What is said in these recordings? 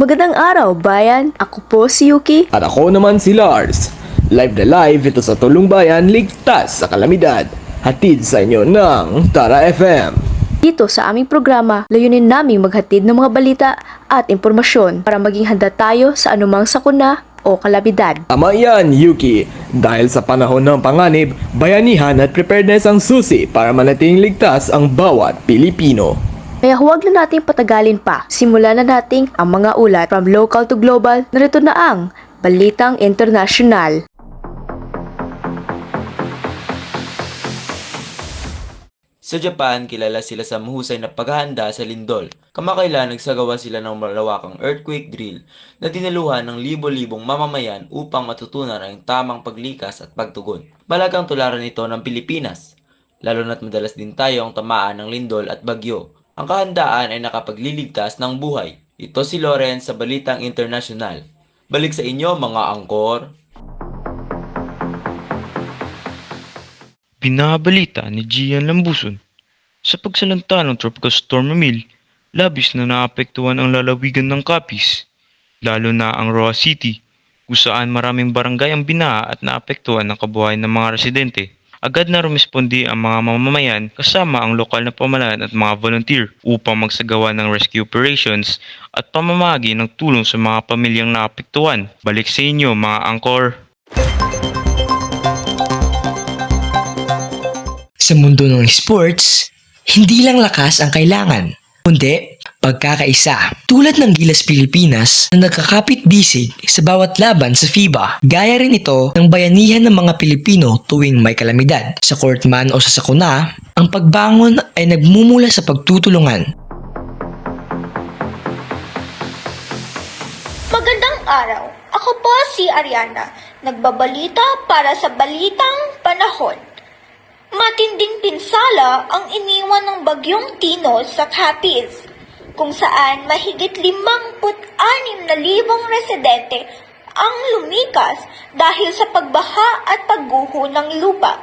Magandang araw, bayan. Ako po si Yuki. At ako naman si Lars. Live na live ito sa Tulong Bayan, ligtas sa kalamidad. Hatid sa inyo ng Tara FM. Dito sa aming programa, layunin naming maghatid ng mga balita at impormasyon para maging handa tayo sa anumang sakuna o kalamidad. Tama yan, Yuki. Dahil sa panahon ng panganib, bayanihan at preparedness ang susi para manatiling ligtas ang bawat Pilipino. Kaya huwag na nating patagalin pa. Simulan na nating ang mga ulat from local to global. Narito na ang Balitang Internasyonal. Sa Japan, kilala sila sa mahusay na paghahanda sa lindol. Kamakailan nagsagawa sila ng malawakang earthquake drill na dinaluhan ng libo-libong mamamayan upang matutunan ang tamang paglikas at pagtugon. Malagang tularan ito ng Pilipinas, lalo na't madalas din tayo ang tamaan ng lindol at bagyo. Ang kahandaan ay nakapagliligtas ng buhay. Ito si Loren sa Balitang Internasyonal. Balik sa inyo mga angkor. Binabalita ni Gian Lambuson. Sa pagsalanta ng Tropical Storm Emil, labis na naapektuhan ang lalawigan ng Capiz, lalo na ang Roa City, kung saan maraming barangay ang binaha at naapektuhan ng kabuhayan ng mga residente. Agad na rumispondi ang mga mamamayan kasama ang lokal na pamahalaan at mga volunteer upang magsagawa ng rescue operations at pamamahagi ng tulong sa mga pamilyang naapektuhan. Balik sa inyo mga angkor. Sa mundo ng sports, hindi lang lakas ang kailangan, kundi pagkakaisa. Tulad ng Gilas Pilipinas na nagkakapit-bisig sa bawat laban sa FIBA, gaya rin ito ng bayanihan ng mga Pilipino tuwing may kalamidad. Sa court man o sa sakuna, ang pagbangon ay nagmumula sa pagtutulungan. Magandang araw. Ako po si Ariana, nagbabalita para sa Balitang Panahon. Matinding pinsala ang iniwan ng bagyong Tino sa Capiz, kung saan mahigit 56,000 residente ang lumikas dahil sa pagbaha at pagguho ng lupa.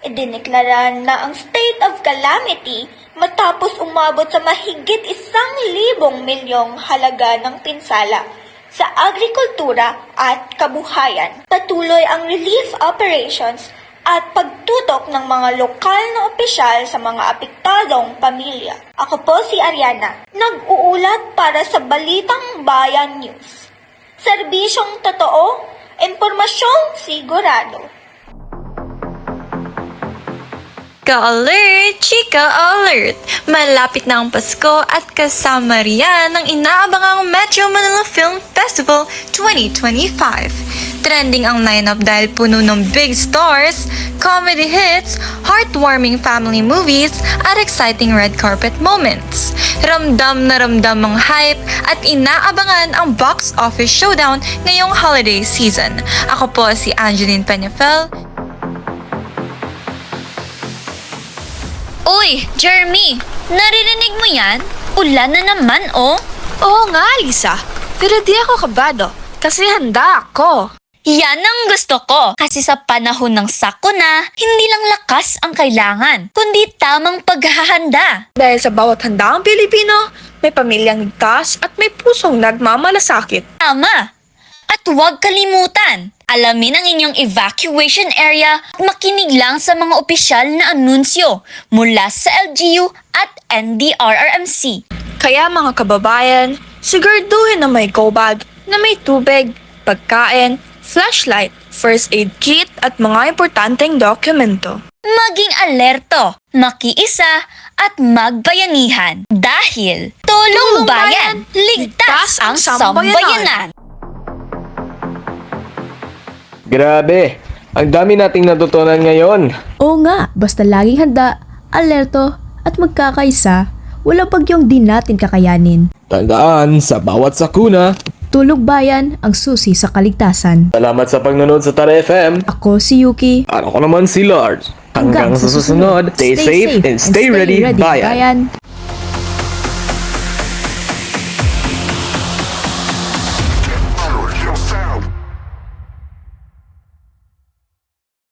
Idineklara na ang state of calamity matapos umabot sa mahigit 1,000 milyong halaga ng pinsala sa agrikultura at kabuhayan. Patuloy ang relief operations at pagtutok ng mga lokal na opisyal sa mga apektadong pamilya. Ako po si Ariana, nag-uulat para sa Balitang Bayan News. Serbisyong totoo, impormasyong sigurado. Ka-alert! Chika alert! Malapit na ang Pasko at kasama riyan ang inaabangang Metro Manila Film Festival 2025. Trending ang lineup dahil puno ng big stars, comedy hits, heartwarming family movies, at exciting red carpet moments. Ramdam na ramdam ang hype at inaabangan ang box office showdown ngayong holiday season. Ako po si Angeline Peñafel. Uy, Jeremy! Naririnig mo yan? Ulan na naman, oh! Oo nga, Lisa. Pero di ako kabado kasi handa ako. Yan ang gusto ko! Kasi sa panahon ng sakuna, hindi lang lakas ang kailangan, kundi tamang paghahanda. Dahil sa bawat handaang Pilipino, may pamilyang ligtas at may pusong nagmamalasakit. Tama! At huwag kalimutan, alamin ang inyong evacuation area at makinig lang sa mga opisyal na anunsyo mula sa LGU at NDRRMC. Kaya mga kababayan, siguraduhin na may go bag na may tubig, pagkain, flashlight, first aid kit at mga importanteng dokumento. Maging alerto, makiisa at magbayanihan dahil Tulong Bayan, ligtas ang sambayanan! Grabe, ang dami nating natutunan ngayon. Oo nga, basta laging handa, alerto at magkakaisa, walang bagyong di natin kakayanin. Tandaan, sa bawat sakuna. Tulog Bayan ang susi sa kaligtasan. Salamat sa pagnonood sa Tara FM. Ako si Yuki. At ako naman si Lars. Hanggang sa susunod, stay safe and stay ready, bayan.